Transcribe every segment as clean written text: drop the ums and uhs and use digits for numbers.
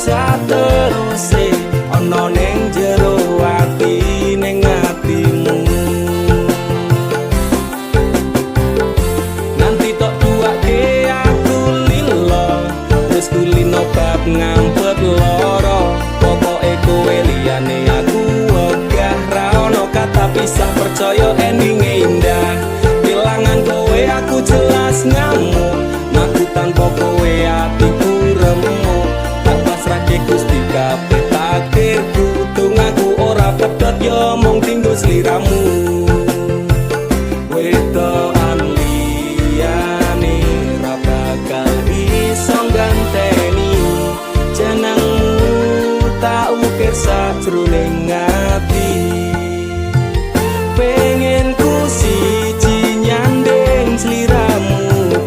sateruse ana ning jero ati ning atimu. Nanti tok tuake aku lilo wis kulino bab ngampet loro pokoke kowe liyane aku wegah ra ono kata pisah percaya endinge indah. Kelangan kowe aku jelas ngamuk aku tanpa kowe atiku remuk tak pasrahke Gusti kabeh takdirku tungaku ora pedhot yo mung tinggo sliramu. Wedokan liyane ra bakal iso ganteni jenengmu tak ukir sajroning ati. Pengen ku siji nyanding sliramu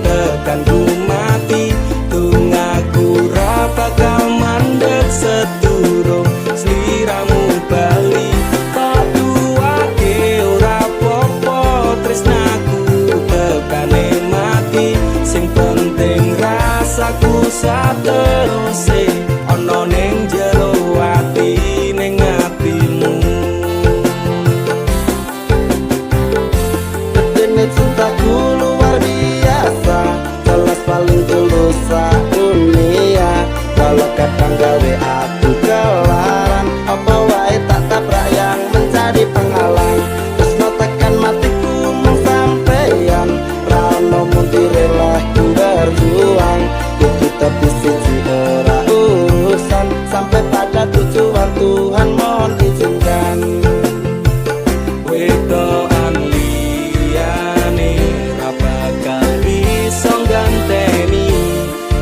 tekan ku mati tungaku ra bakal mandeg sedurung sliramu bali tak duake ora apa-apa tresnaku tekane mati sing penting rasaku sateruse ana ning jero ati ning atimu. Dene cintaku luar biasa jelas paling tulus dunia walau kadang gawe aku kelaran apa wae tak tabrak yang menjadi penghalang tresno tekan matiku mung sampeyan ra ono mundire lah ku berjuang itu tapi siji ora urusan sampai pada tujuan Tuhan mohon izinkan. Wedokan liyane ra bakal iso ganteni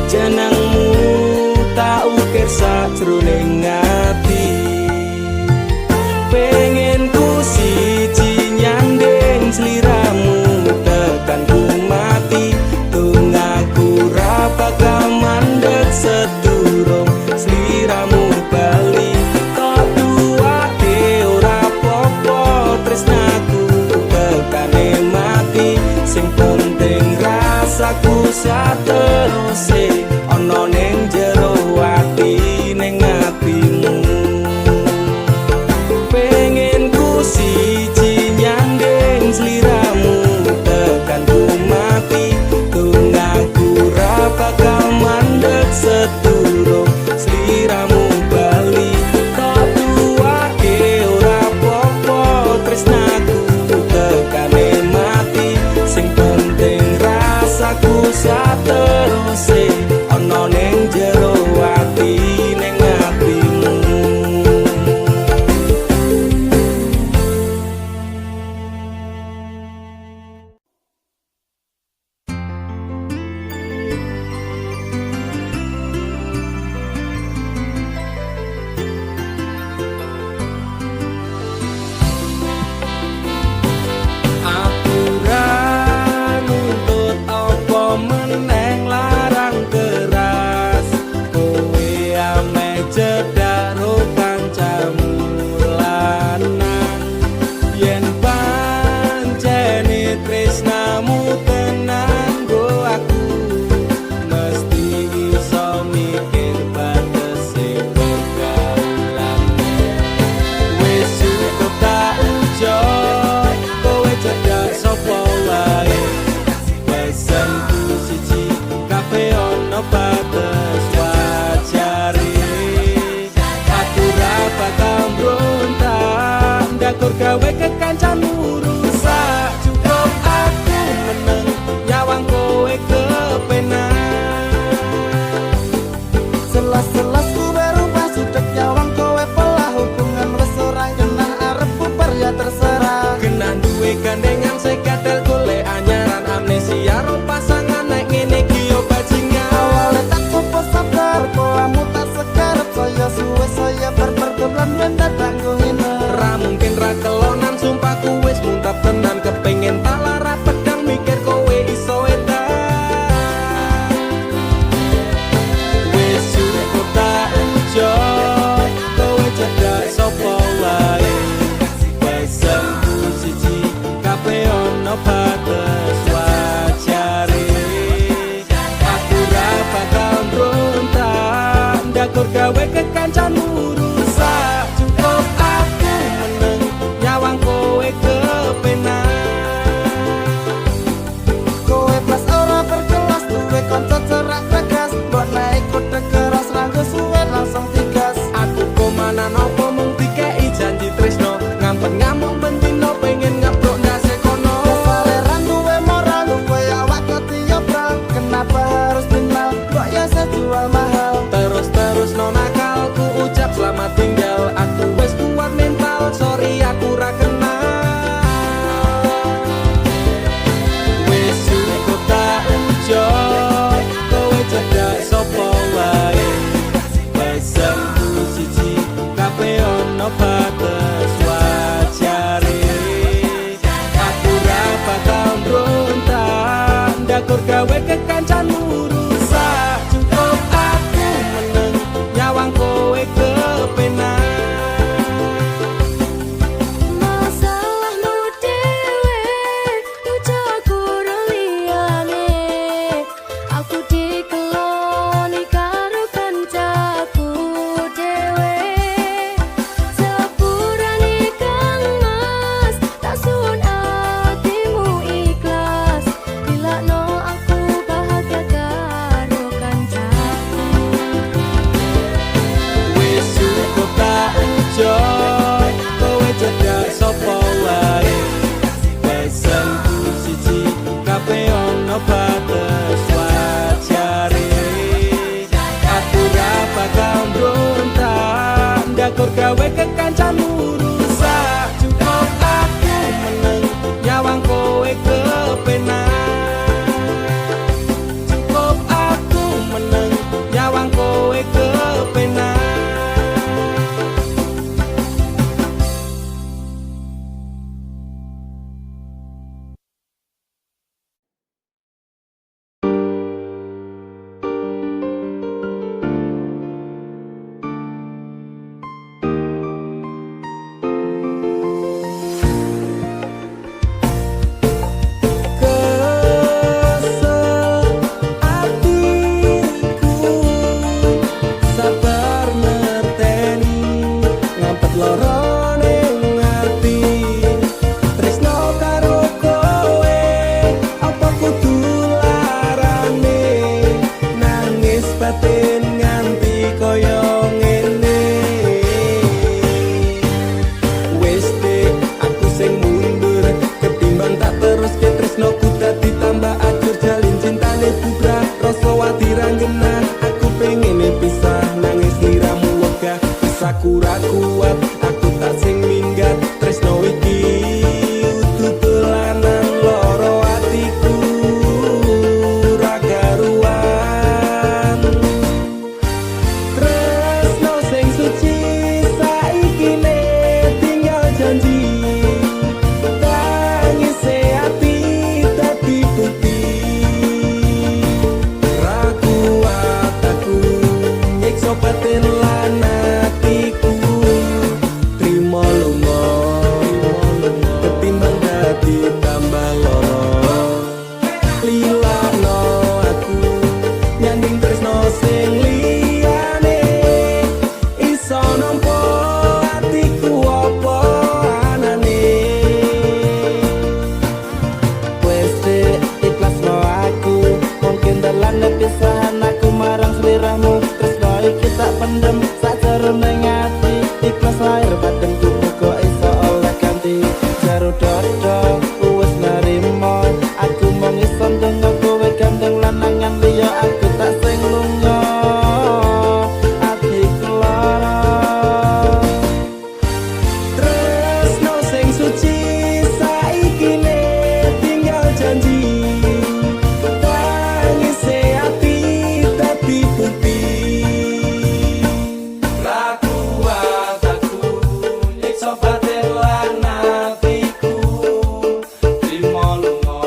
jenengmu tak ukir sajroning ati. Pengen ku siji nyanding sliramu tekan ku mati tungaku ra bakal mandeg sedurung sliramu bali tak duake ora apa-apa tresnaku tekane mati sing penting rasaku sateruse ana ning jero ati ning atimu. Pengen ku siji nyanding sliramu tekan ku mati tungaku ra bakal mandeg sedurung sliramu bali tak duake ora apa-apa tresnaku tekane mati sing penting rasaku sateruse ana ning jero ati ning atimu. Aturan nuntut apa meneng larang keras ndakur gawe kekancanmu rusak. Cukup aku meneng nyawang kowe kepenak. Kowe pas ora berkelas duwe kanca cerak tegas, mbok naik kuda keras ranggo suwe langsung tigas. Aku komana nopo mung dikei janji tresno, ngampet ngamuk bendino pengen ngabrok ndase kono. Kesaleran duwe moral duwe awak ketiobral, kenapa harus kenal kok ya sejual mahal. Terus no nakal ku ucap selamat tinggal. Aku wis kuat mental, sorry aku ra kenal. Wis cukup tak enjoy, kowe cedak sapa wae. Pesanku siji, kabeh ono batas wajare. Aku ra bakal mbrontak, ndakur gawe kekancanmu rusak. Cukup aku meneng nyawang kowe kepenak. Masalahmu dewe, ucapku liyane. Aku dikeloni karo kancaku dewe. Sepurane Kang Mas, tak sun atimu ikhlas. Dilakno aku bahagia karo kancaku. Wis cukup tak enjoy, kowe cedak sapa wae. Pesanku siji, kabeh ono batas wajare. Aku ra bakal mbrontak, ndakur gawe kekancanmu rusak. Cukup aku meneng nyawang kowe kepenak. Cukup aku meneng nyawang kowe kepenak. Kesel atiku, sabar ngerteni, ngampet loro ning ati. Tresno karo kowe, apa kudu larane? Nangis batin nganti koyo ngene. Wis dek, aku sing mundur, ketimbang tak terus ke tresnoku dadi tambah ajur. Jalin cintane bubrah, rasa wati ranggena. Aku pengen pisah, nangis liramu wegah. Aku ra kuat, aku tak sing minggat. Tresno iki udu dolanan, loro atiku ra karuan. Tresno sing suci saiki ne tinggal janji. Tangise ati dadi bukti. Ra kuat aku nyiksa batin lan atiku. Trimo lunga, ketimbang dadi tambah loro. Lilakno aku nyanding tresno sing liyane. Iso nampa atiku apa anane. Wes dek, ikhlasno aku, mungkin dalan pisahan aku marang sliramu. Tresno iki tak pendem sakjerone ati, ikhlas lahir badanku muga iso oleh ganti. Jaro dodo wis narimo, aku mung iso ndonga kowe gandeng lanangan liya. Aku tak sing lunga, atiku lara. Tresno sing suci saiki ne tinggal janji. Tangise ati dadi bukti. Ra kuat aku nyiksa batin lan atiku. Trimo lunga,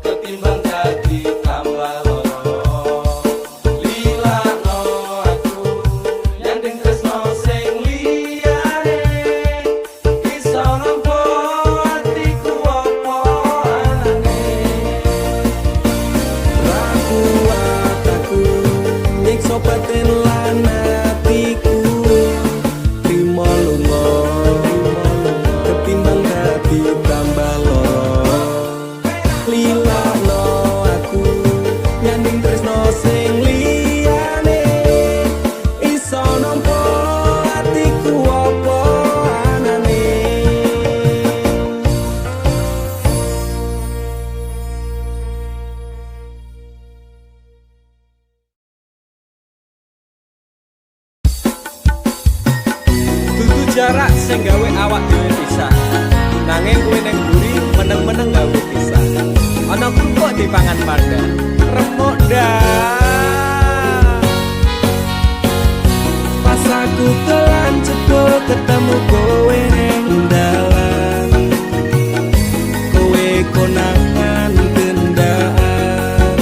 ketimbang dadi tambah loro. Lilakno aku nyanding tresno sing liyane. Iso nampa atiku apa anane. Ra kuat aku nyiksa batin lan jarak sing gawe awak dhewe pisah. Nanging kuwi ning mburi meneng-meneng gawe pisah. Ana kok dipangan panda. Remuk dah. Pas aku telan cepul ketemu kowe ning dalan. Kowe konangan gendaan.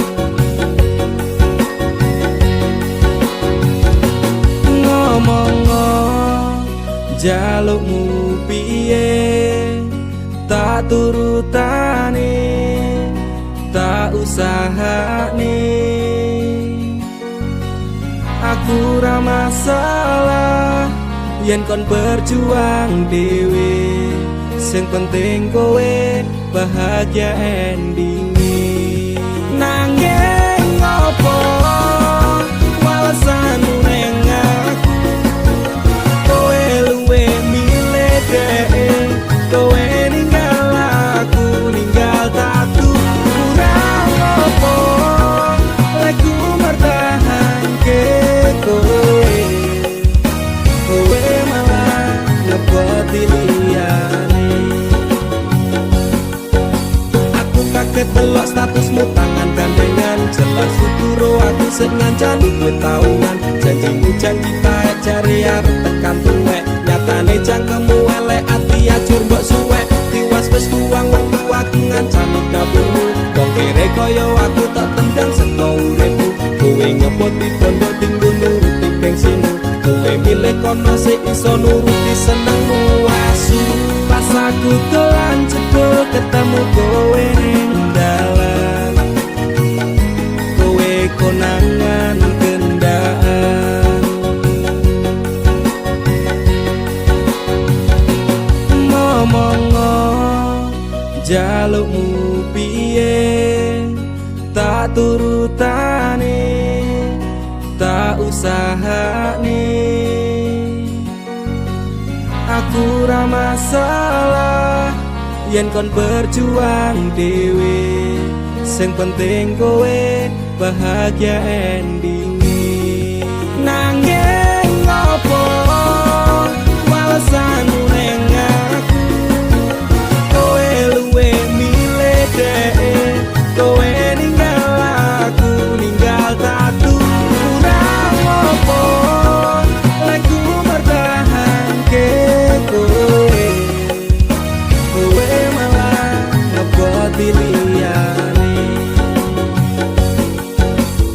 Ngomong jalukmu piye tak turutane tak usahane aku ra masalah yen kon berjuang dhewe sing penting kowe bahagia endinge nanging ngopo walesanmu ning aku kowe luwe milih dhewe kowe ninggal aku ninggal tatu kurang apa lagu mertahan ke kowe kowe malah ngeboti liyane aku kaget delok statusmu tangan gandengan jelas syukuro aku sing ngancani kowe tahunan janjimu janji taek jare arep tekan tuwek nyatane cangkemmu elek ati ajur mbok suwek tiwas wis tuang wektu aku ngancani kabehmu wong kere kaya aku tak tendang seko uripmu kowe ngepoti bondo tinggo nuruti bengsinu kowe milih kono sing iso nuruti senengmu asu pas aku dolan cedul ketemu kowe ning dalan kowe konangan gendaan ngomong jalukmu piye tak turutane tak usahane aku ra masalah yen kon berjuang dhewe sing penting kowe bahagia endinge nanging ngopo walesanmu ning aku kowe luwe milih dhewe kowe ninggal aku ninggal tatu kurang apa lagu mertahan ke kowe kowe malah ngeboti liyane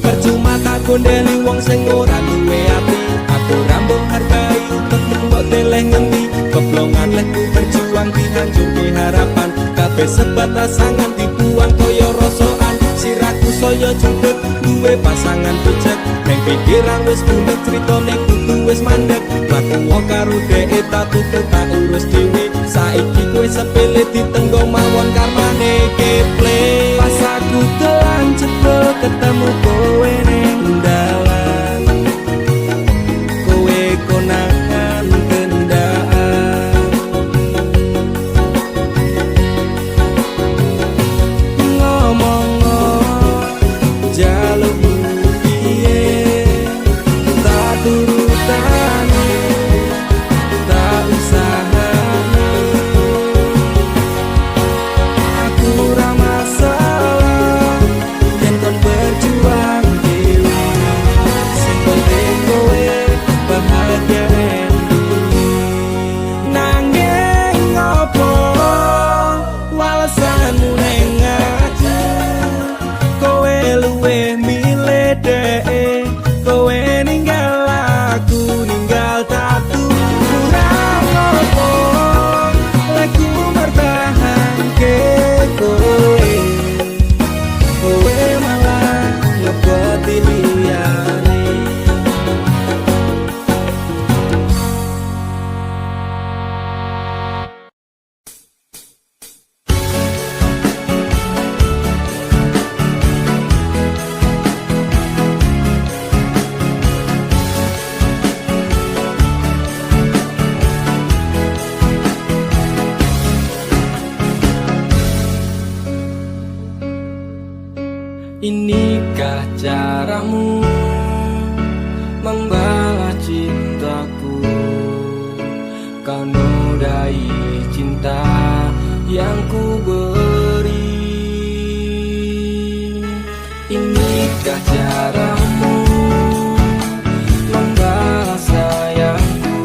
percuma tak gondeli wong sing ora duwe ati aku rambung hargai utekmu mbok deleh ngendi keblongan lekku berjuang dihancurke harapan kabeh sebatas sangan dibuang koyo rosokan siraku saya judeg duwe pasangan becek neng pikiran wis bunek critane kudu wis mandek laku karo dhek tak tuku tak urus dhewe saiki kowe sepele ditenggo mawon karmane keple pas aku dolan cepul ketemu kowe ning dalan kowe konangan gendaan ngomong jalukmu piye tak turutane tak usahane aku ra masalah yen kon berjuang dhewe sing penting kowe bahagia endinge nanging ngopo walesanmu ning aku kowe luwe milih dhewe kowe ninggal aku ninggal tatu kurang apa lagu mertahan ke kowe kowe malah ngeboti liyane Inikah caramu membalas cintaku? Kau yang ku beri. Inikah caramu membalas sayangku?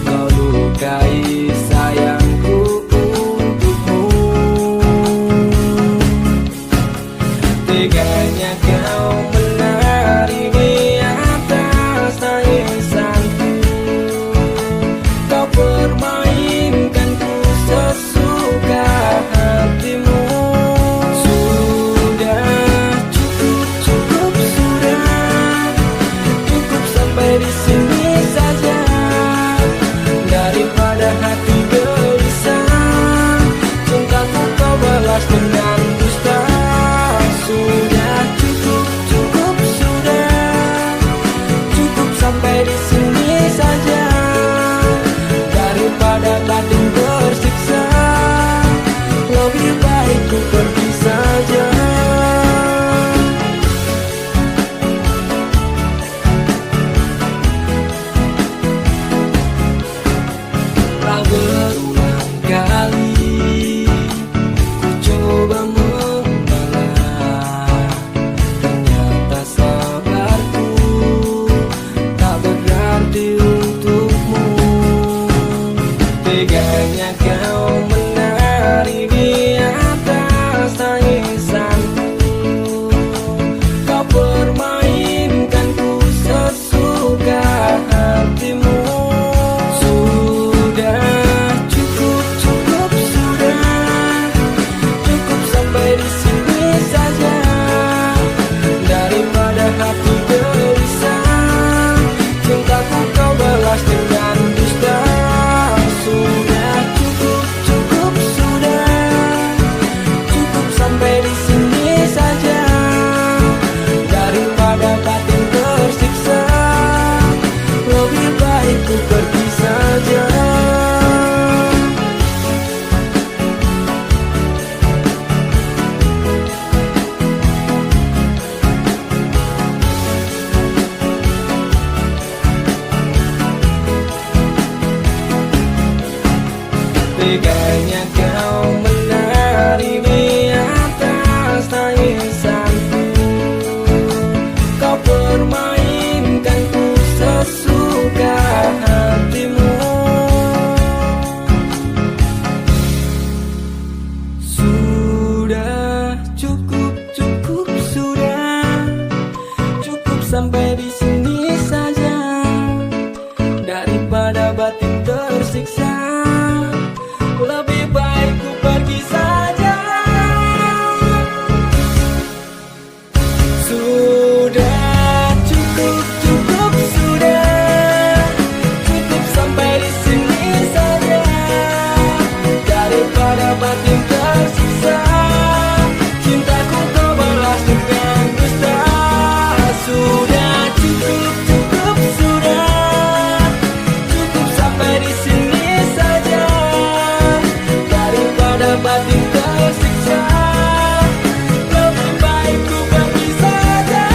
Kau lukai sayangku untukmu. Teganya kau menari di atas tangisanku. Kau permainkanku sesuka hatimu. Sudah cukup, cukup sudah. Cukup sampai di sini saja. Daripada hati gelisah, cintaku kau balas dengan dusta. Sudah cukup, cukup sudah. Cukup sampai di sini saja. Daripada batin tersiksa, lebih baik ku pergi saja. Telah berulang kali ku coba mengalah, ternyata sabarku tak berarti untukmu. Teganya kau menari di atas tangisanku. Kau permainkanku sesuka hatimu. Sudah cukup, cukup sudah. Cukup sampai di sini saja. Daripada hati gelisah, cintaku kau balas dengan dusta. Sudah cukup, cukup sudah. Cukup sampai di sini saja. Daripada batin tersiksa, lebih baik ku pergi saja. Teganya kau menari di atas tangisanku. Kau permainkanku sesuka hatimu. Sudah cukup, cukup sudah. Cukup sampai di sini saja. Daripada batin tersiksa, lebih baik ku pergi saja. Sudah cukup, cukup sudah. Cukup sampai di sini saja. Daripada batin tersiksa, cintaku kau balas dengan dusta. Sudah cukup, cukup sudah. Cukup sampai di sini saja. Daripada batin tersiksa, lebih baik ku pergi saja.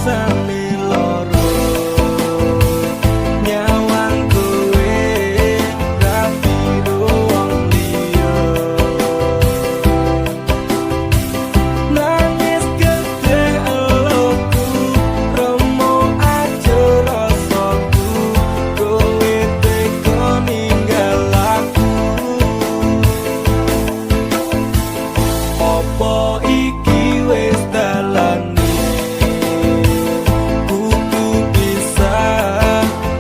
rasane loro nyawang kowe rapi wong liya nangis gede eloku romo aja rasaku kowe teko ninggal aku opo iki wis dalane kudu bisa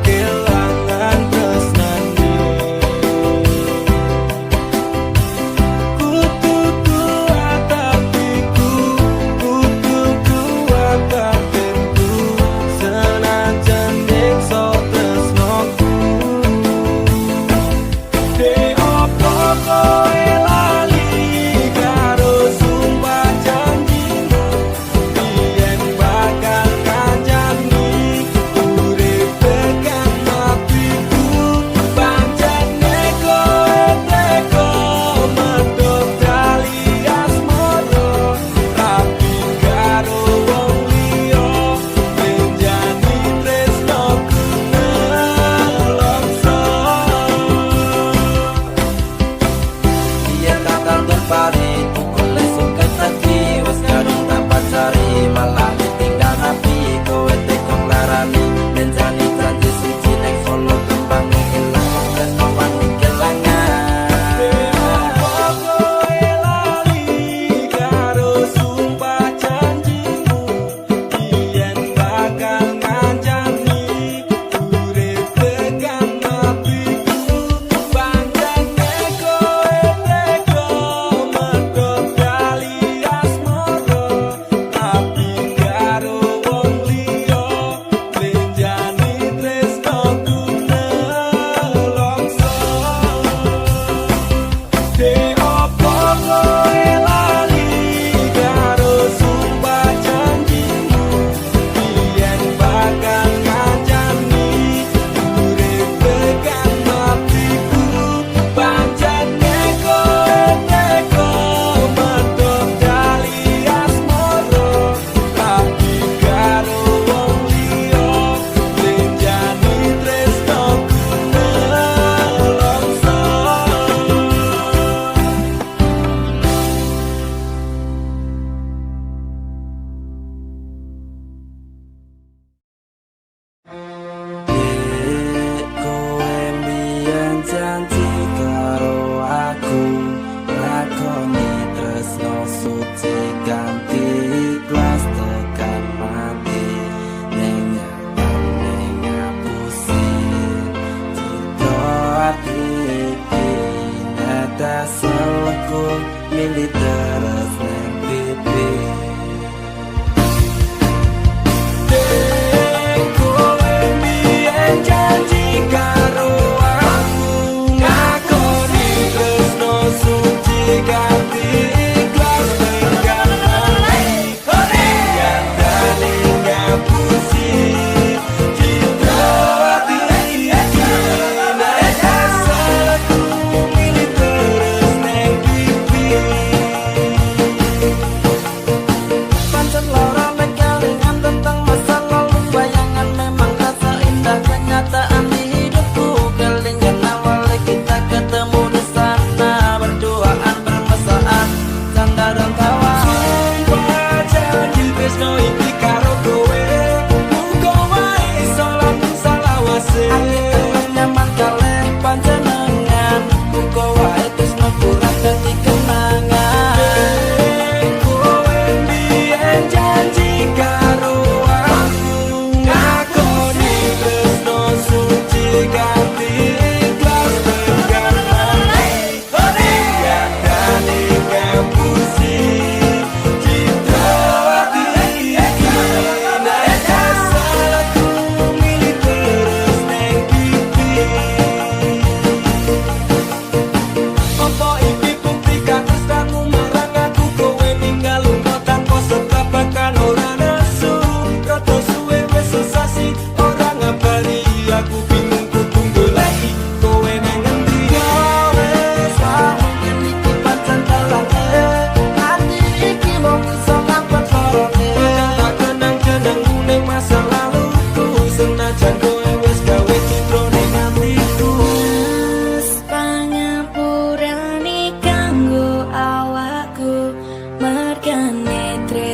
kelangan tresnane kudu kuat hatiku kudu kuat batinku senajan nyiksa tresnoku opo kowe lali karo sumpah janjimu yen bakal kancani urip tekan matiku pancene kowe teko medhot kali asmara rapi karo wong liya menjani tresnoku nelongso yen bakal terpari oleh suket lagi wis kadung dapat cari malah ditinggal rapi kowe teko nglarani menjani janji suci nek solo kembang ilang tresno wani kelangan kowe lali karo sumpah janjimu yen bakal ngancani urip tekan matiku pancene kowe teko medhot kali asmara tapi karo wong liya menjani tresnoku nelongso opo kowe lali karo sumpah janjimu yen bakal ngancani urip tekan matiku pancene kowe teko medhot kali asmara tapi karo wong liya menjani tresnoku nelongso kowe mbiyen janji karo aku lakoni tresno suci ganti ikhlas tekan mati ning nyatane ngapusi cita ati iki neteselku milih terus ning pipi kowe mbiyen janji karo aku ngakoni tresno suci ganti ikhlas tekan mati nyatane ngapusi cita ati iki neteselku milih terus ning pipi pancen lara nek kelingan tentang masa lalu bayangan memang rasa indah kenyataan di hidupku kelingan awal kita ketemu di sana berduaan bermesraan canda dan tawa sumpah janji tresno iki karo kowe muga wae salat salawase ati tengah nyaman kalih panjenengan muga wae tresno kurang dadi kenangan kowe mbiyen janji karo aku ngakoni tresno suci ganti ikhlas tekan mati nyatane ngapusi cita ati iki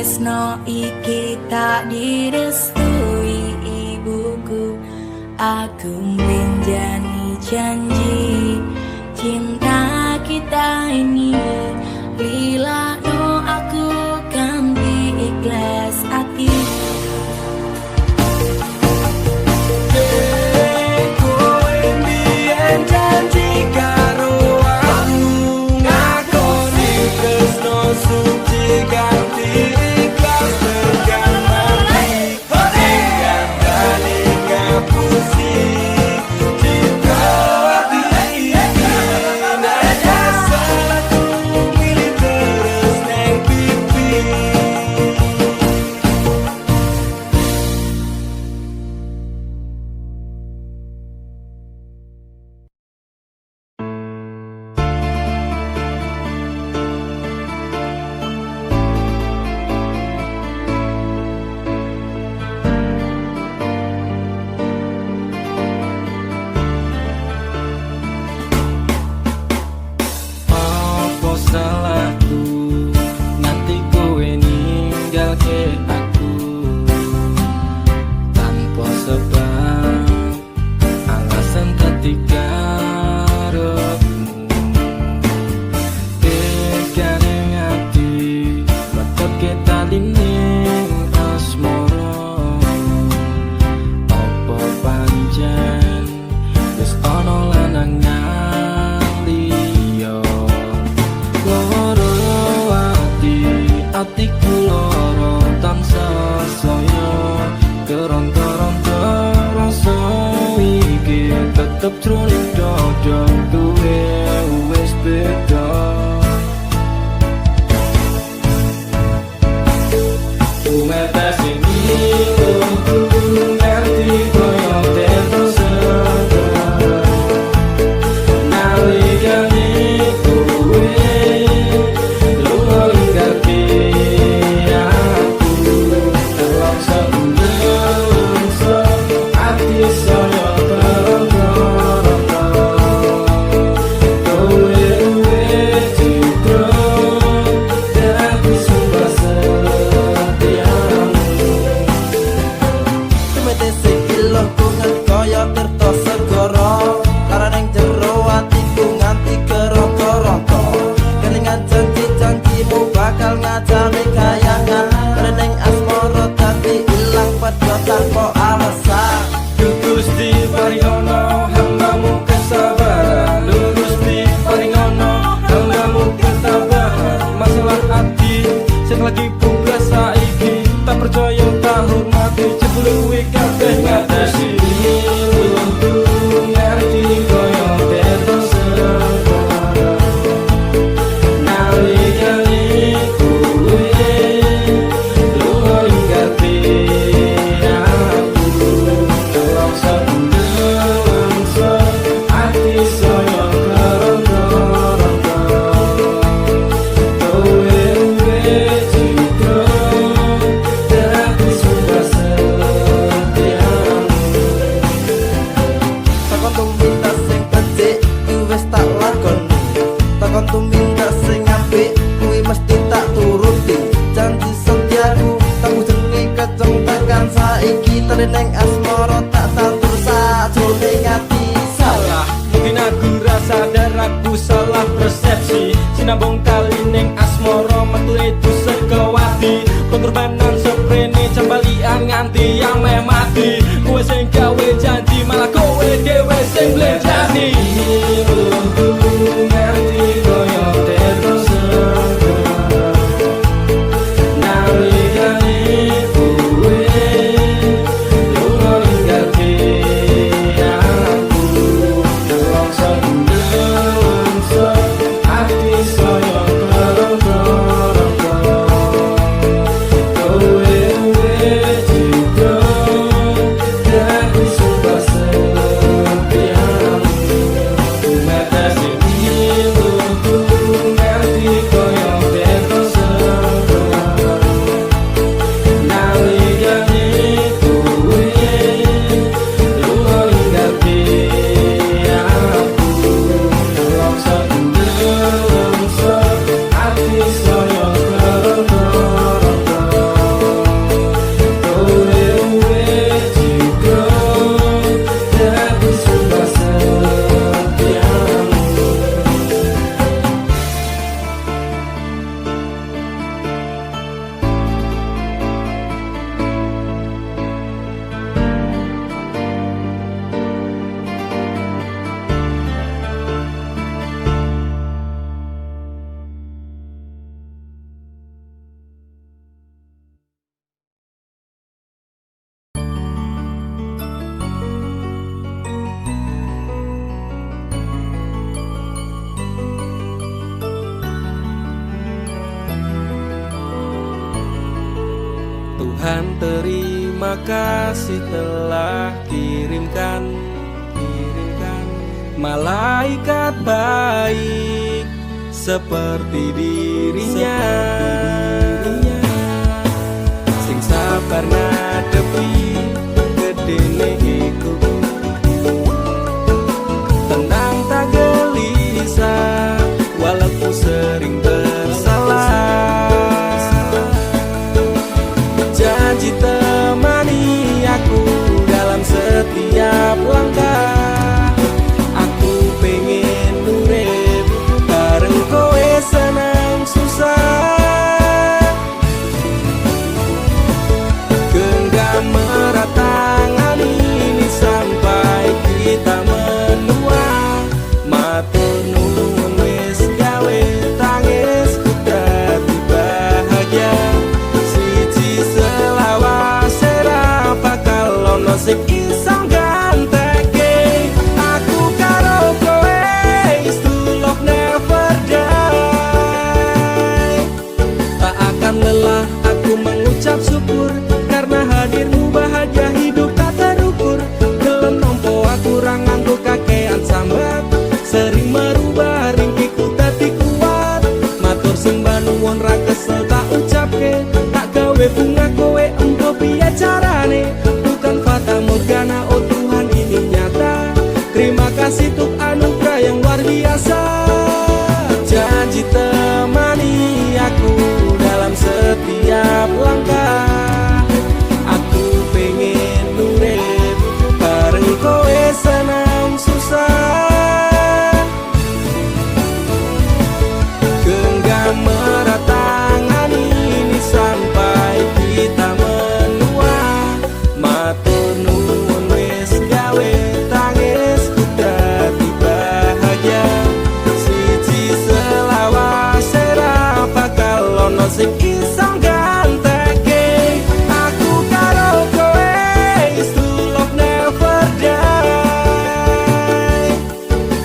tresno iki tak direstui ibuku. Aku menjani janji cinta kita ini, bila no aku ganti ikhlas hati. Kowe mbiyen janji karo aku, ngakoni tresno suci ganti ikhlas tekan mati. Tinggal kali ngapusi cinta hati iki. Nanya salahku pilih terus neng pipi. Apa salahku nanti kowe ninggalke aku tanpa sebab alasan ketika tekane ati metot kita lining asmara. Apa pancen wis ana lanangan liya loro atiku loro tansah saya keronta-ronta rasa iki tetep jroning dada kowe wis beda. Umetes ini ngerti koyo terus nalikane kowe lunga ninggalke aku, terlaksa menungso ati saya keronta-ronta. Kowe wis citra dan aku sumpah setiamu. Tumete sekilo kungan kaya tirta segara, larang jero atiku nganti keronta-ronta. Kelingan janji-janjimu bakal ngajami kayangan, reneng asmara dadi ilang padha tanpa alasan. Gusti paringono hambamu kesabaran, Gusti paringono hambamu ketabahan. Masalah hati sing lagi buka saiki, tak percaya tak hormati jebul kuwi kabeh ngatasi. Ngerti koyo terus nalikane kowe lunga ninggalke aku, terlaksa menungso ati saya keronta-ronta. Kowe wis citra dan aku sumpah setiamu. Takon tumindak sing becik kuwi wis tak lakoni, takon tumindak sing apik kuwi mesti tak turuti. Janji setiaku tak jenenge keceng tekan saiki, teneng asmara tak tandur sajroning ati. Salah, mungkin aku rasa dan aku salah persepsi. Sinambung kali ning asmara metu itu sekewati, pengorbanan seprene cembalian nganti yang mati. Kowe sing gawe janji malah kowe dhewe sing blenjani. Ngerti koyo terus nalikane kowe lunga ninggalke aku, terlaksa menungso ati saya keronta-ronta. Kowe wis citra Tuhan terima kasih telah kirimkan malaikat baik seperti dirinya, sing sabar ngadepi gedene iku, tenang tak gelisah walaupun sering bersalah. Janji temani aku dalam setiap langkah. Aku pengen urip bareng kowe senang susah. Genggam erat tangan ini sampai kita menua. Matur nuwun wis gawe tangisku dadi bahagia. Siji selawase ra bakal ono sing iso ganteke. Aku karo kowe is to love never die. Tak akan lelah aku mengucap syukur karena hadirmu bahagia hidup tak terukur. Gelem nompo aku ra nganggo kakean sambat, sering merubah ringkiku dadi kuat. Matur sembah nuwun ra kesel tak ucapke, tak gawe bunga kowe empo piye carane. Bukan fata morgana, oh Tuhan ini nyata. Terima kasih untuk anugerah yang luar biasa. Janji temani aku dalam setiap langkah. Aku pengen urip bareng kowe senang susah. Genggam erat tangan ini sampai kita menua. Matur nuwun wis gawe tangisku dadi bahagia. Siji selawase ra bakal ono sing iso ganteke. Aku karo kowe is to love never die.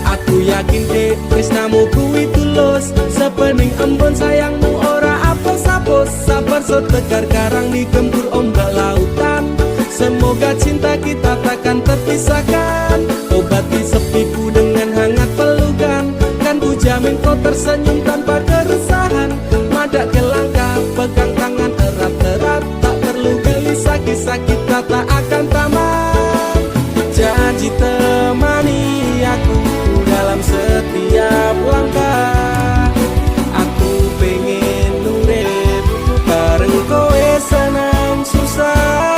Aku yakin tresnamu kuwi tulus, sepening embun sayangmu ora apes-apes. Sabar so tegar karang digempur ombak lautan. Semoga cinta kita takkan terpisahkan. Obati sepiku dengan hangat pelukan. Kan ku jamin kau tersenyum tanpa keresahan. Madak ke langkah, pegang tangan erat-erat. Tak perlu gelisah, kisah kita tak akan tamat. Janji temani aku dalam setiap langkah. Aku pengen urip bareng kowe senang susah.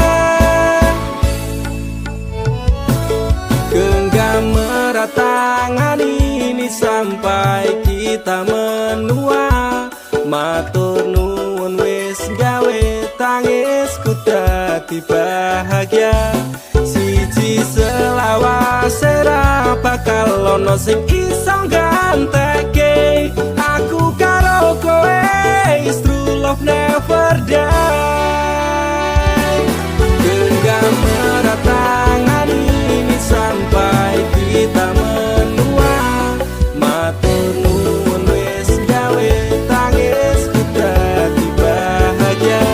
Genggam erat tangan ini sampai kita menua. Matur nuwun wis gawe tangisku dadi bahagia. Siji selawase ra bakal ono sing iso ganteke. Aku karo kowe is true love never die. Genggam erat tangan ini sampai kita menua. Matur nuwun wis gawe tangisku dadi bahagia.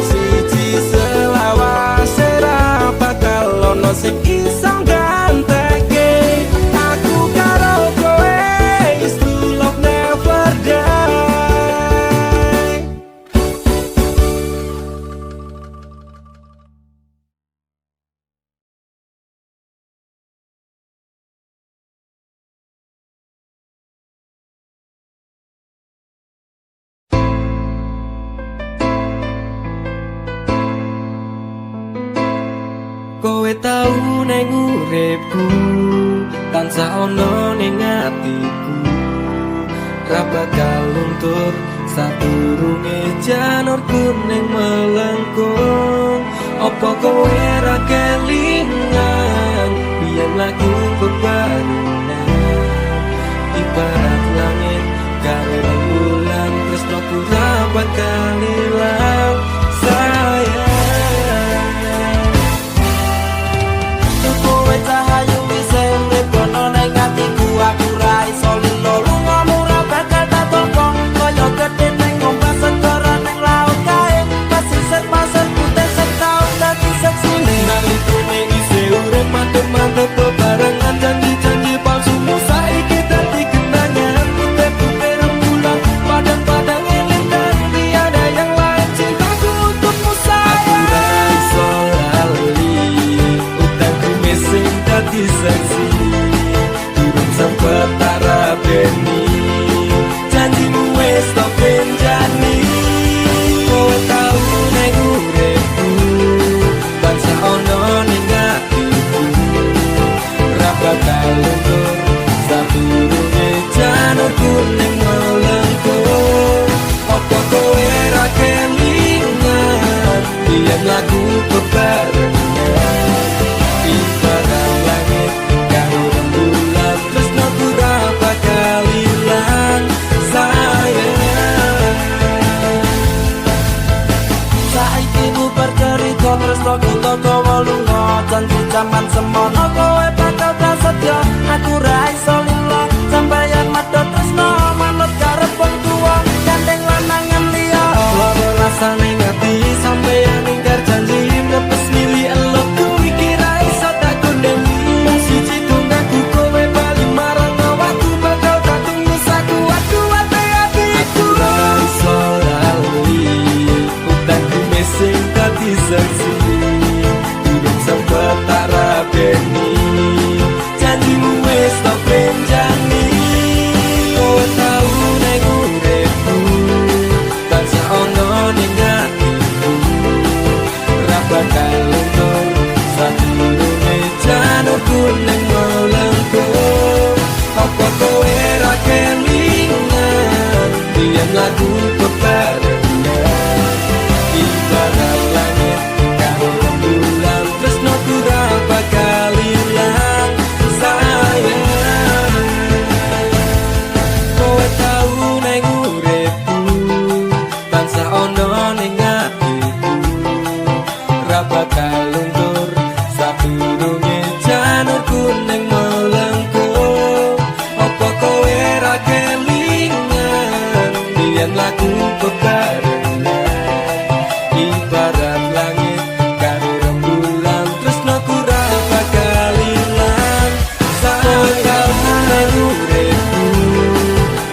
Siji selawase ra bakal ono sing iso ganteke. Aku karo kowe is true love never die. Kowe tau neng uripku, tansah ono ning atiku. Ra bakal luntur sadurunge janur kuning melengkung. Apa kowe ra kelingan biyen lagu bebarengan. Ibarat langit karo bulan, tresnoku ra bakal ilang sayang. Cahayu wise urip kono ning atiku. Aku ra iso lilo lunga murah bakal tak tokong. Kaya gedhe ning ombak segara ning laut kae. Pasisir pasir putih Biar lagu bebarengan ibarat langit karo rembulan tresno ku ra bakal ilang sayang. Saiki bubar cerita tresno ku toko lunga janji jaman semono kowe bakal prasetyo aku ra iso lilo sampeyan madha tresno manut karep wong tuwa gandeng lanangan liya Loro rasane ngati sampeyan ingkar janji nepes mili elokku iki ra iso tak kondemi. Wong siji tunggaku kowe bali marang awakku bakal tak tunggu sakuat atiku. Ra iso lali utangku mesing dadi saksi hidup sempet tak rabeni janjimu wis tak benjani. Kowe tau ning uripku tansah ono ning atiku ra bakal luntur sadurunge janurku ning molengku. Apa kowe ra kelingan biyen lagu bebarengan ibarat langit karo rembulan tresno ku ra bakal ilang sayang. Kowe tau ning uripku tansah ono ning atiku ra bakal luntur sadurunge janurku ning molengku. Apa kowe ra kelingan biyen lagu bebarengan ibarat langit karo rembulan tresno ku ra bakal ilang sayang. Ning uripku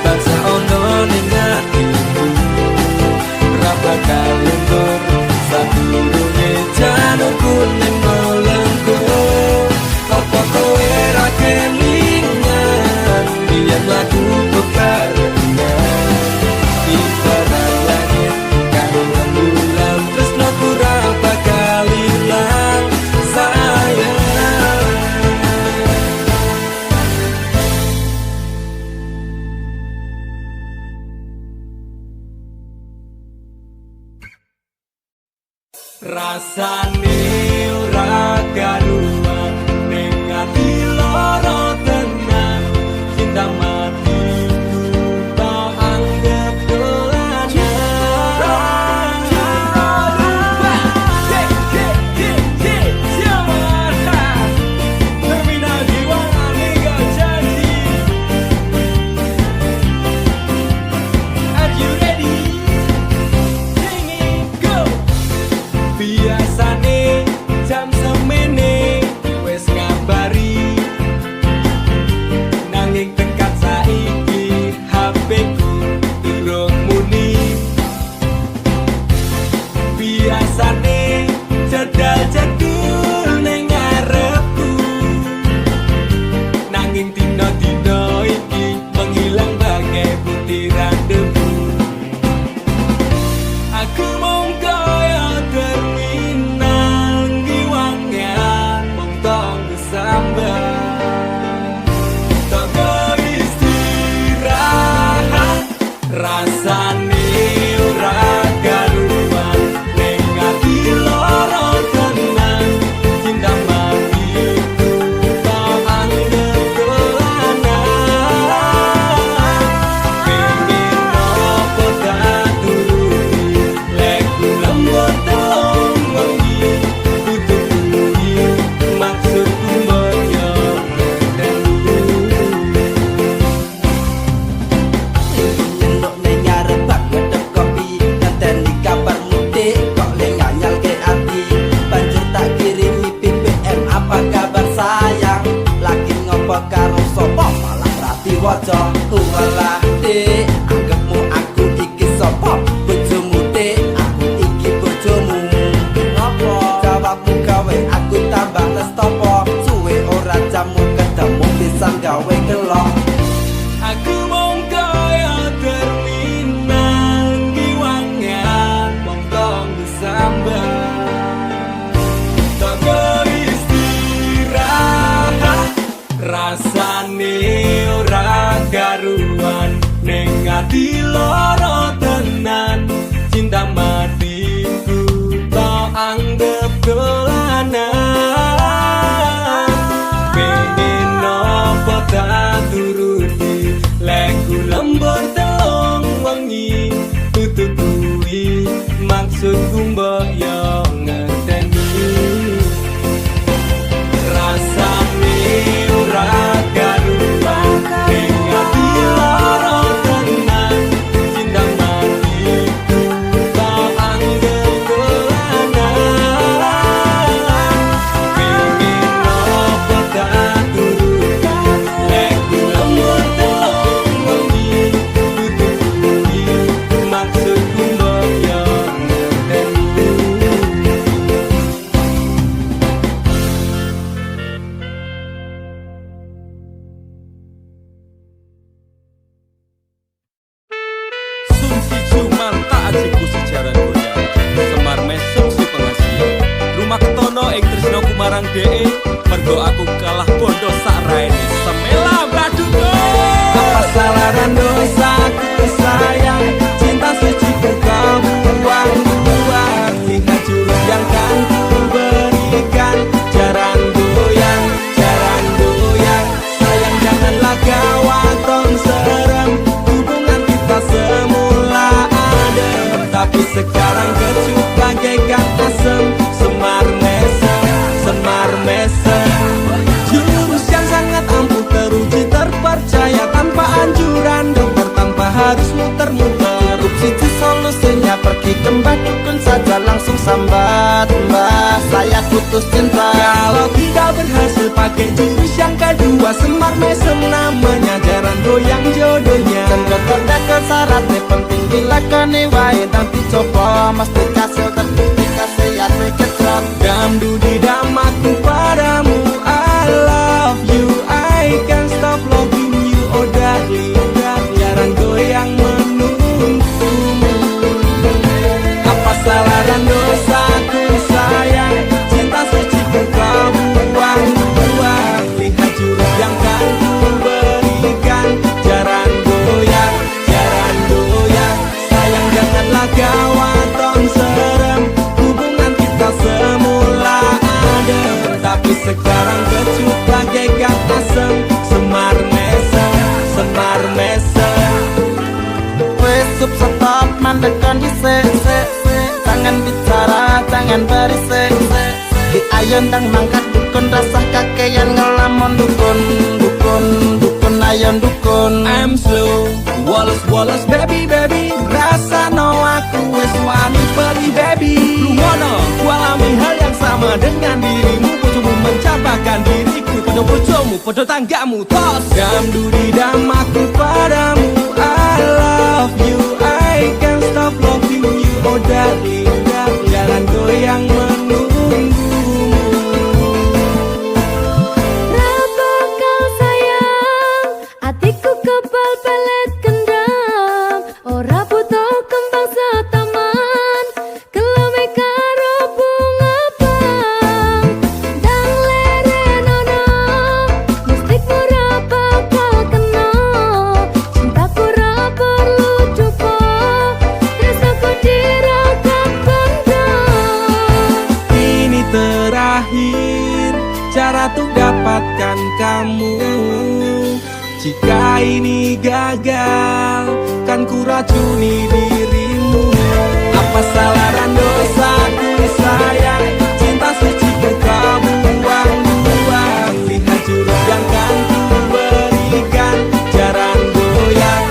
tansah ono ning atiku ra bakal luntur sadurunge janurku ning molengku. Apa kowe ra kelingan biyen lagu bebarengan ibarat langit karo rembulan tresno ku ra bakal ilang sayang. Rasane ora karuan ning ati lara tenan cinta matiku tak anggap dolanan. Terminal jiwa ninggal janji. Are you ready? Sing it, go. Biasane jam semene wis ngabari nanging tekan saiki HP ku durung muni. Biasane jedal-jedul ning ngarepku nanging dina-dina iki menghilang bagai butiran debu. Aku mung kaya terminal ngiwangan mung tong sambat toko istirahat rasane ora karuan ning ati maksudku mbok yo ngerteni. Rasane ora karuan ning ati lara tenan, cinta matiku tak anggap dolanan. Pengen apa tak turutan, lek ku lembut telung wengi, butuh bumi maksudku mbok yo ngerteni. Sun si cuman tak ajiku sejarah goyang, Semar mesem si pengasih. Rumah ketono ing tresnoku marang dhek, mergo aku kalah bondo sak raine. Semela baduko. Apa salaran dosaku sayang, cinta suci kau buang-buang. Lihat jurus yang kan ku berikan, jaran goyang, sayang janganlah kau waton serem. Hubungan kita semula adem, tapi sekarang kecut bagaikan asem. Semar mesem, jurus yang sangat ampuh teruji terpercaya, tanpa anjuran dokter, tanpa harus muter-muter. Siji solusinya pergi ke mbah dukun saja, langsung sambat, mbah saya putus cinta. Kalau tidak berhasil pakai jurus yang kedua, Semar mesem namanya, jaran goyang jodohnya. Dan dokter ke syaratnya penting dilakoni wae, nanti coba mesti kasil terbukti kasih kecot. Damdu di damaku padamu, I love you, I can't stop loving you, oh darling. Jaran goyang menunggumu. Apa salaran dosaku sayang, cinta suci kau buang-buang. Lihat jurus yang kan ku berikan, jaran goyang, sayang janganlah kau waton serem. Hubungan kita semula adem, tapi sekarang kecut bagaikan asem. Semar mesem. Wes stop mandekan di se. Jangan bicara, jangan berisik. Di ayon dang mangkat dukun, rasa kakean ngelamun dukun ayon dukun. I'm slow, Wallace baby, rasa no aku wes wani pergi baby. Lumono, ku alami hal yang sama dengan dirimu, bojomu mencapakan diriku, pada bojomu, pada tanggamu, tos. Damdu di damaku padamu, I love you, I can't stop loving you, oh darling. Jalan goyang menunggumu. Rapa kau sayang, hatiku kebal pelet kendam. Ora butuh kembang setaman, kelame karo bunga pang. Dang lerenono, mustikmu ra bakal kena. Cintaku ra perlu cupo, terus aku dirakat bangga. Ini terakhir cara untuk dapatkan kamu. Jika ini gagal, kan ku racuni dirimu. Apa salaran dosaku sayang, cinta suci kau buang-buang. Lihat jurus yang kan ku berikan, jaran goyang,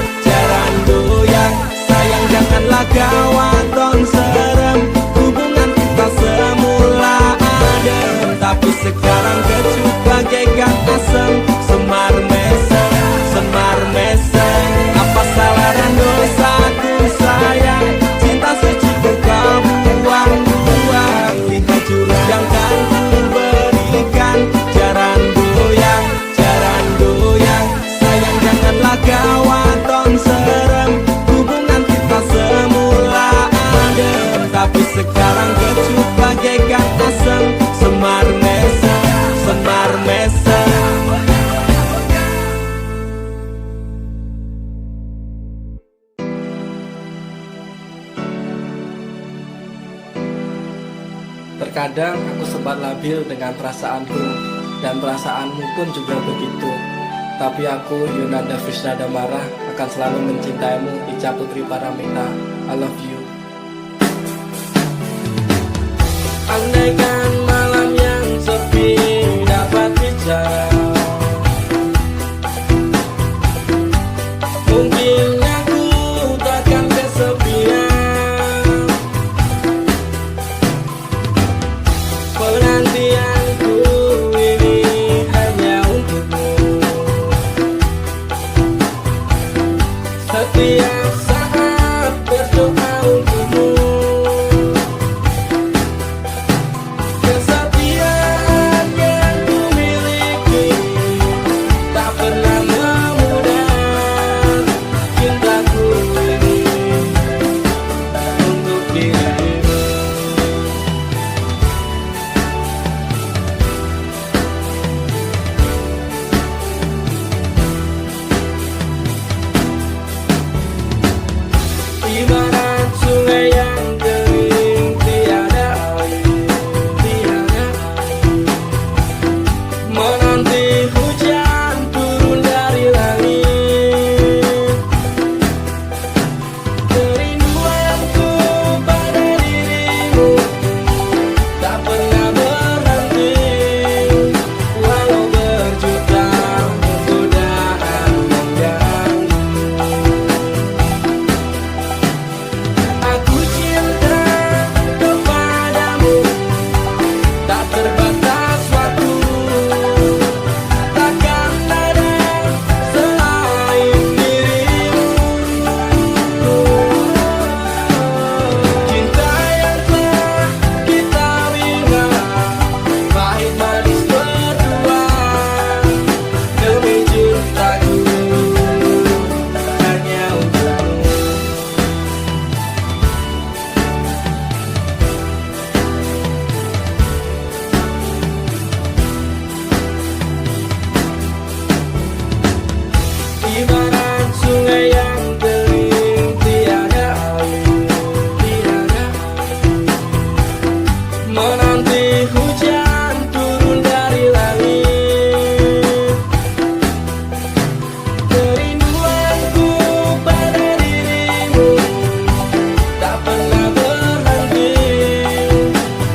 sayang janganlah kau waton serem. Hubungan kita semula adem, tapi sekarang kecut bagaikan asem. Semar mesem, apa salaran dosaku sayang, cinta suci kau buang-buang. Lihat jurus yang kan ku berikan, jaran goyang, sayang janganlah kau waton serem. Hubungan kita semula adem, tapi sekarang kecut bagaikan asem. Semar mesem. Terkadang aku sempat labil dengan perasaanku, dan perasaanmu pun juga begitu. Tapi aku, Yunanda Visnadamara, akan selalu mencintaimu, Ica Putri Paramita. I love you. Bagaikan malam yang sepi dapat bicara. Mungkin aku takkan kesepian. Penantianku ini hanya untukmu. Setiap saat berdoa untukmu. Kesetiaan yang ku miliki tak pernah memudar. Cintaku ini untuk dirimu. Ibarat sungai yang kering tiada air, tiada air. Menanti hujan turun dari langit. Kerinduanku pada dirimu tak pernah berhenti. Walau berjuta godaan mengganggu. Aku cinta kepadamu, tak terbatas waktu. Takkan ada selain dirimu. Cinta yang telah kita bina, pahit manis berdua. Demi cintaku hanya untukmu. Ibarat sungai yang kering tiada air, tiada air. Menanti hujan turun dari langit. Kerinduanku pada dirimu tak pernah berhenti.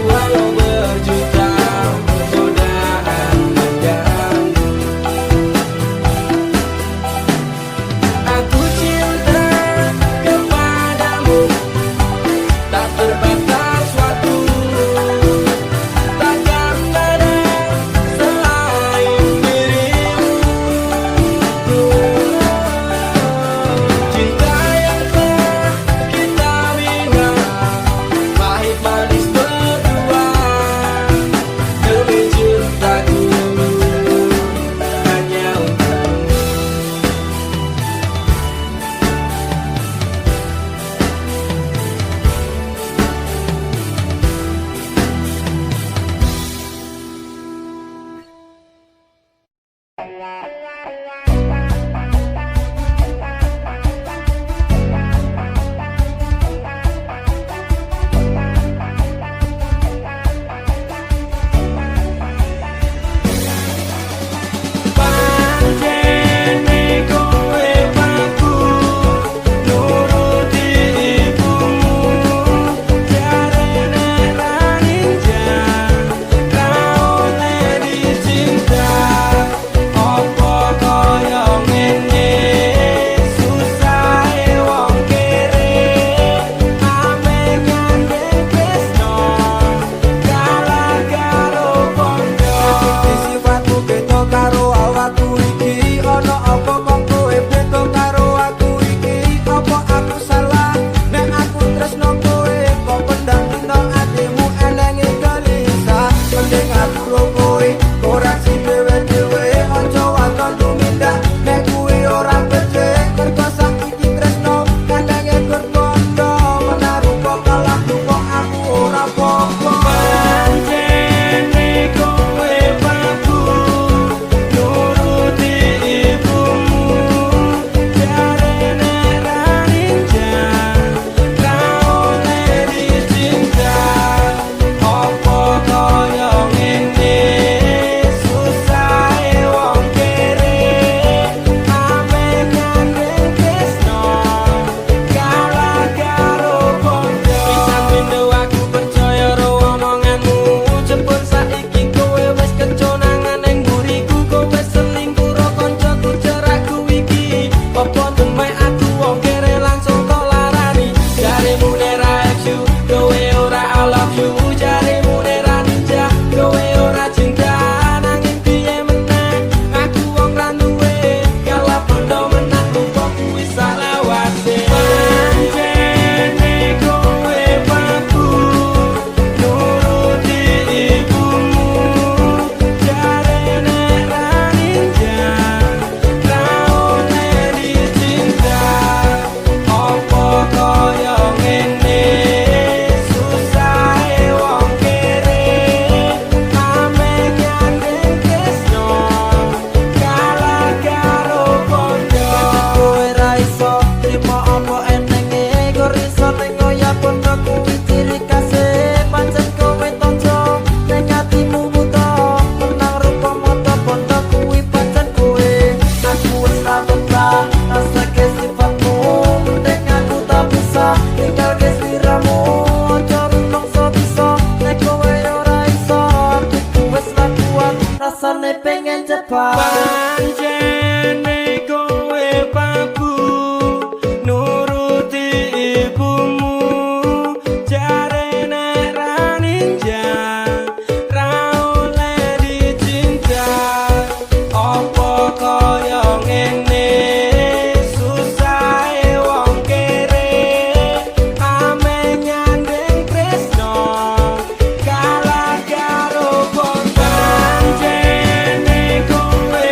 Walau berjuta godaan mengganggu. Aku cinta kepadamu, tak terbatas waktu. Takkan ada selain dirimu. Cinta yang telah kita bina, pahit manis berdua. Demi cintaku hanya untukmu. rasane pengen cepat. Pancene kowe babu nuruti ibumu, jare nek ra ninja ra oleh dicinta. Apa kaya ngene susahe wong kere, ame nyandeng tresno kalah karo wong. Pancene kowe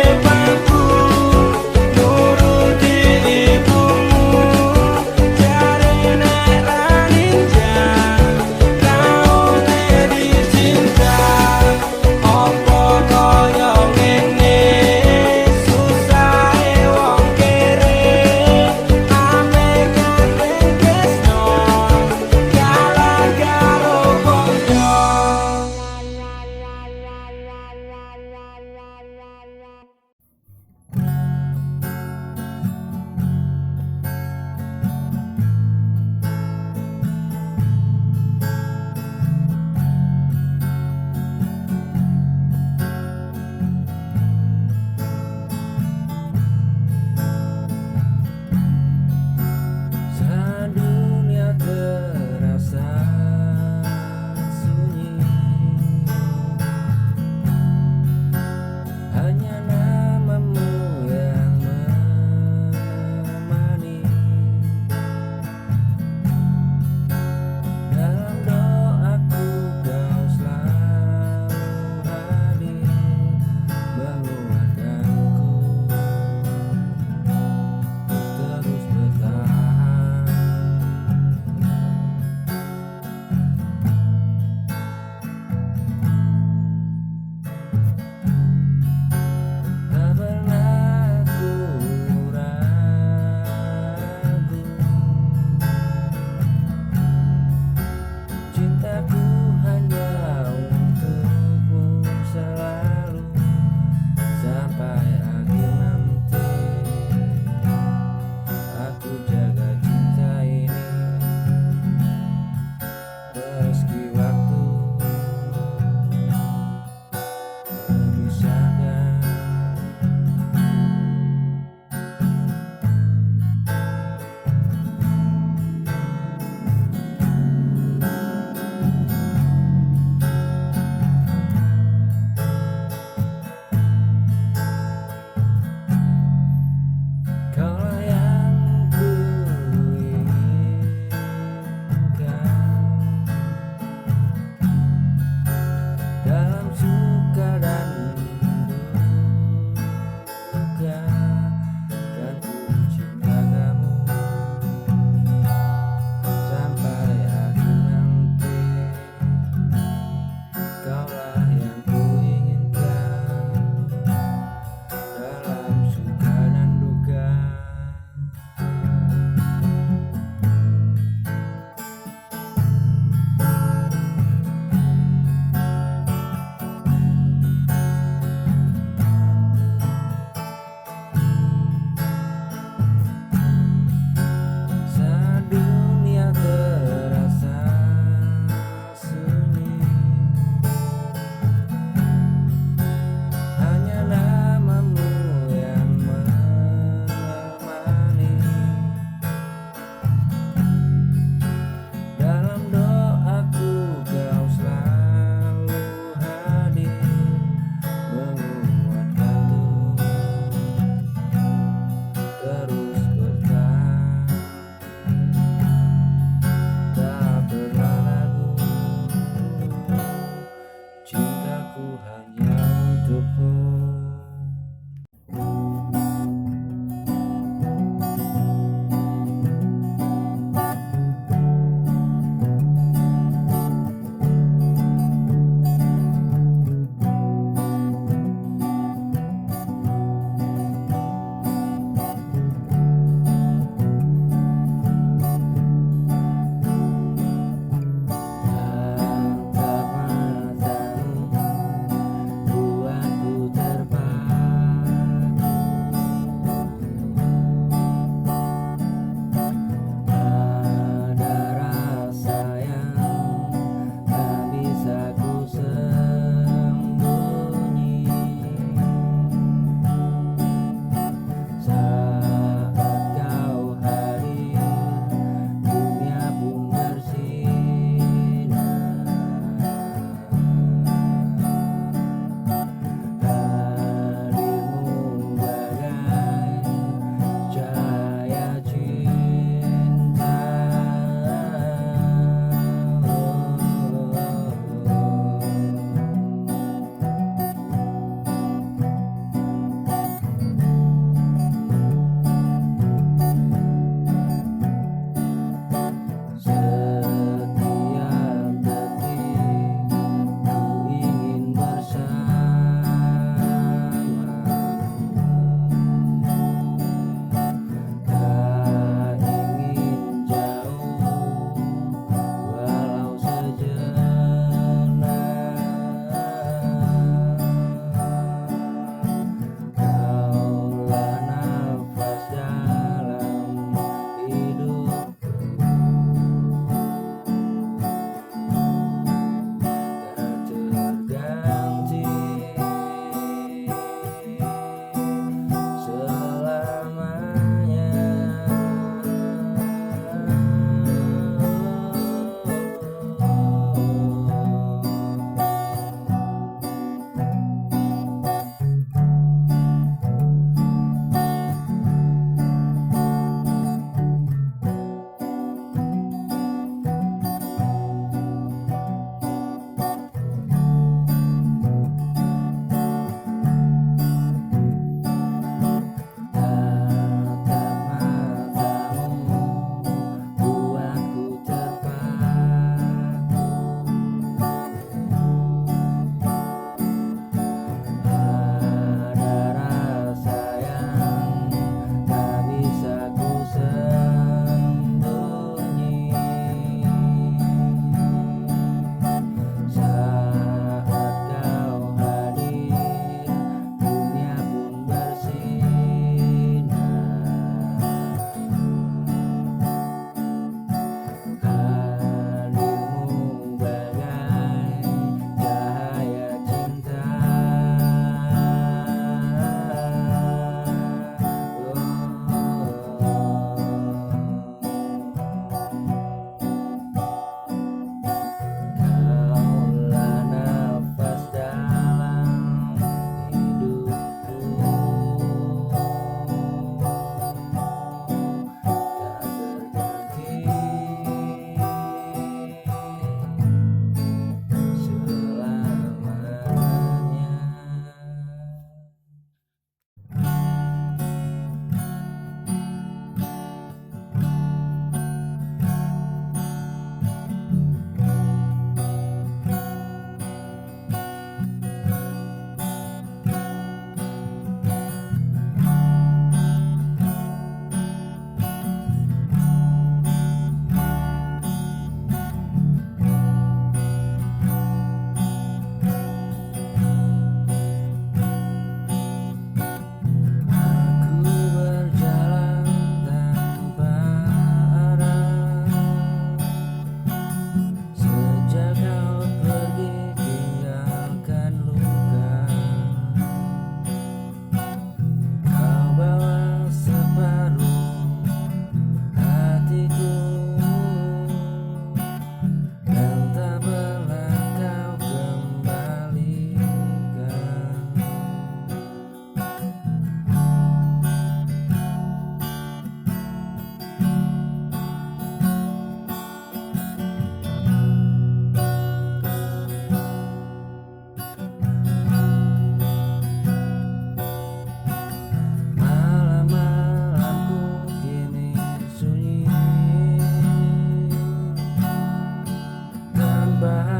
bahagia.